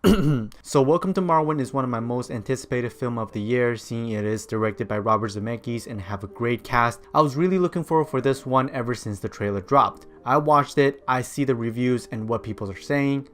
So Welcome to Marwen is one of my most anticipated film of the year, seeing it is directed by Robert Zemeckis and have a great cast. I was really looking forward for this one ever since the trailer dropped. I watched it, I see the reviews and what people are saying.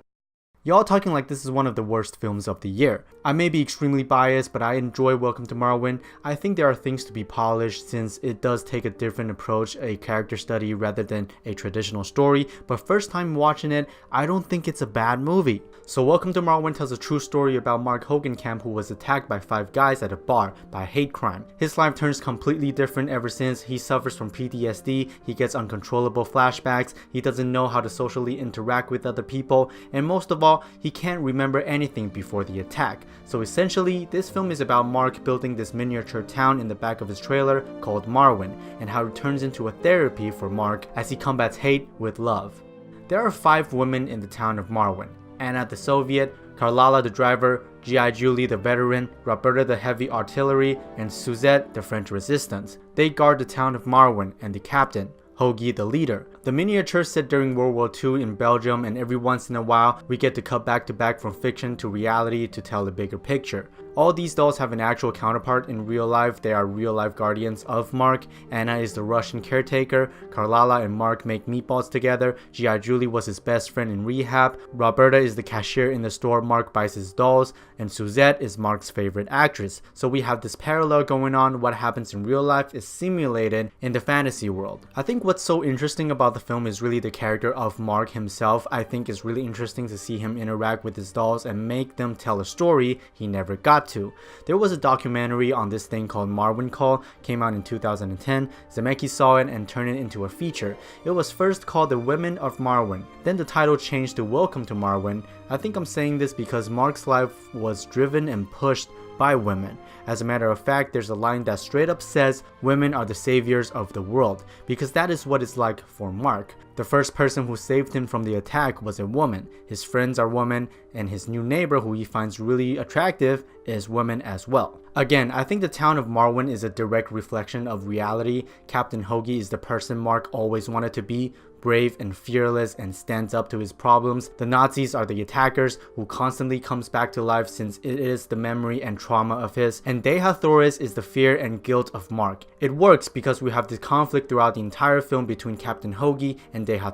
Y'all talking like this is one of the worst films of the year. I may be extremely biased, but I enjoy Welcome to Marwen. I think there are things to be polished since it does take a different approach, a character study rather than a traditional story, but first time watching it, I don't think it's a bad movie. So Welcome to Marwen tells a true story about Mark Hogancamp, who was attacked by 5 guys at a bar by a hate crime. His life turns completely different ever since. He suffers from PTSD, he gets uncontrollable flashbacks, he doesn't know how to socially interact with other people, and most of all, he can't remember anything before the attack. So essentially, this film is about Mark building this miniature town in the back of his trailer called Marwen, and how it turns into a therapy for Mark as he combats hate with love. There are 5 women in the town of Marwen: Anna the Soviet, Carlala the driver, G.I. Julie the veteran, Roberta the heavy artillery, and Suzette the French resistance. They guard the town of Marwen and the captain, Hoagie the leader. The miniature set during World War II in Belgium, and every once in a while we get to cut back to back from fiction to reality to tell a bigger picture. All these dolls have an actual counterpart in real life. They are real life guardians of Mark. Anna is the Russian caretaker, Carlala and Mark make meatballs together, G.I. Julie was his best friend in rehab, Roberta is the cashier in the store Mark buys his dolls, and Suzette is Mark's favorite actress. So we have this parallel going on. What happens in real life is simulated in the fantasy world. I think what's so interesting about the film is really the character of Mark himself. I think it's really interesting to see him interact with his dolls and make them tell a story he never got to. There was a documentary on this thing called Marwencol, came out in 2010. Zemeckis saw it and turned it into a feature. It was first called The Women of Marwen, then the title changed to Welcome to Marwen. I think I'm saying this because Mark's life was driven and pushed by women. As a matter of fact, there's a line that straight up says women are the saviors of the world, because that is what it's like for Mark. The first person who saved him from the attack was a woman, his friends are women, and his new neighbor, who he finds really attractive, is woman as well. Again, I think the town of Marwen is a direct reflection of reality. Captain Hoagie is the person Mark always wanted to be, brave and fearless and stands up to his problems. The Nazis are the attackers, who constantly comes back to life since it is the memory and trauma of his, and Deja is the fear and guilt of Mark. It works because we have this conflict throughout the entire film between Captain Hoagie and Deja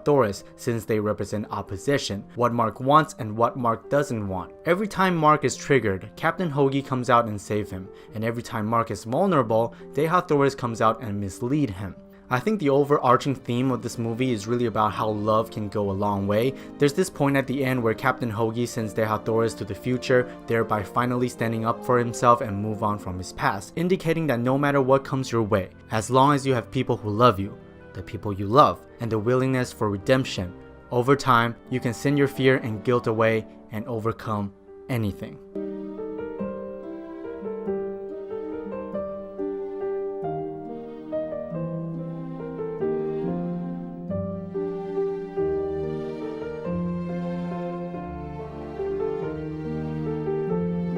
since they represent opposition, what Mark wants and what Mark doesn't want. Every time Mark is triggered, Captain Hoagie comes out and saves him, and every time Mark is vulnerable, Deja comes out and mislead him. I think the overarching theme of this movie is really about how love can go a long way. There's this point at the end where Captain Hoagie sends Deja to the future, thereby finally standing up for himself and move on from his past, indicating that no matter what comes your way, as long as you have people who love you, the people you love, and the willingness for redemption, over time, you can send your fear and guilt away and overcome anything.